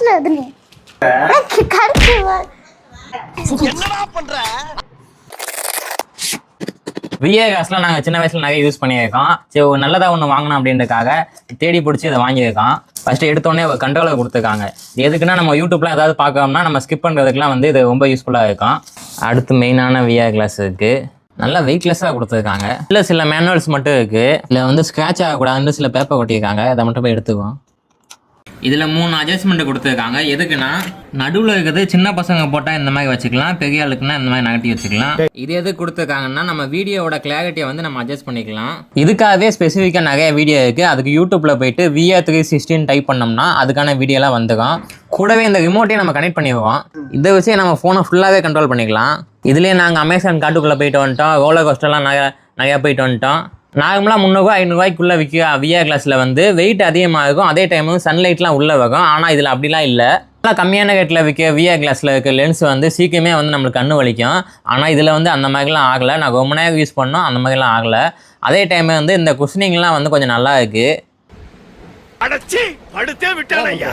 கழுத்துல அது நீ கழுத்து என்னடா பண்ற? விஏ காசுலாம் நாங்கள் சின்ன வயசுல நிறைய யூஸ் பண்ணியிருக்கோம். சரி ஒரு நல்லதாக ஒன்று வாங்கணும் அப்படின்றதுக்காக தேடி பிடிச்சி இதை வாங்கியிருக்கோம். ஃபஸ்ட்டு எடுத்தோடனே கண்ட்ரோலர் கொடுத்துருக்காங்க. எதுக்குன்னா நம்ம யூடியூப்லாம் ஏதாவது பார்க்கணும்னா நம்ம ஸ்கிப் பண்ணுறதுக்குலாம் வந்து இது ரொம்ப யூஸ்ஃபுல்லாக இருக்கும். அடுத்து மெயினான விஏ கிளாஸ் இருக்குது. நல்லா வெயிட்லெஸ்ஸாக கொடுத்துருக்காங்க. இல்லை சில மேனுவல்ஸ் மட்டும் இருக்குது. இதில் வந்து ஸ்க்ராட்ச் ஆகக்கூடாதுன்னு சில பேப்பர் ஒட்டியிருக்காங்க. அதை மட்டும் போய் எடுத்துக்குவோம். இதில் 3 அட்ஜஸ்ட்மெண்ட் கொடுத்துருக்காங்க. எதுக்குன்னா நடுவில் இருக்கிறது சின்ன பசங்க போட்டால் இந்த மாதிரி வச்சுக்கலாம், பெரிய ஆளுக்குன்னா இந்த மாதிரி நகட்டி வச்சுக்கலாம். இது எதுக்கு கொடுத்துருக்காங்கன்னா நம்ம வீடியோவோட கிளாரிட்டியை வந்து நம்ம அட்ஜஸ்ட் பண்ணிக்கலாம். இதுக்காகவே ஸ்பெசிஃபிக்காக நிறைய வீடியோ இருக்குது. அதுக்கு யூடியூப்பில் போயிட்டு VA316 டைப் பண்ணோம்னா அதுக்கான வீடியோலாம் வந்துடும். கூடவே இந்த ரிமோட்டையும் நம்ம கனெக்ட் பண்ணிடுவோம். இதை வச்சு நம்ம ஃபோனை ஃபுல்லாகவே கண்ட்ரோல் பண்ணிக்கலாம். இதுலேயே நாங்கள் அமேசான் காட்டுக்குள்ளே போயிட்டு வந்துட்டோம். ரோலர் கோஸ்டர்லாம் நிறையா போயிட்டு வந்துட்டோம். நார்மலாக 300 500 விற்கிற விஏ கிளாஸில் வந்து வெயிட் அதிகமாக இருக்கும். அதே டைம் சன்லைட்லாம் உள்ளே வரும். ஆனால் இதில் அப்படிலாம் இல்லை. நல்லா கம்மியான ரேட்டில் விற்கிற விஏ கிளாஸில் இருக்க லென்ஸ் வந்து சீக்கிரமே வந்து நம்மளுக்கு கண்ணு வலிக்கும். ஆனால் இதில் வந்து அந்த மாதிரிலாம் ஆகலை. நான் ரொம்ப நேரம் யூஸ் பண்ணோம், அந்த மாதிரிலாம் ஆகலை. அதே டைம் வந்து இந்த குஷனிங்லாம் வந்து கொஞ்சம் நல்லா இருக்குது. அடச்சி படுத்தே விட்டானய்யா.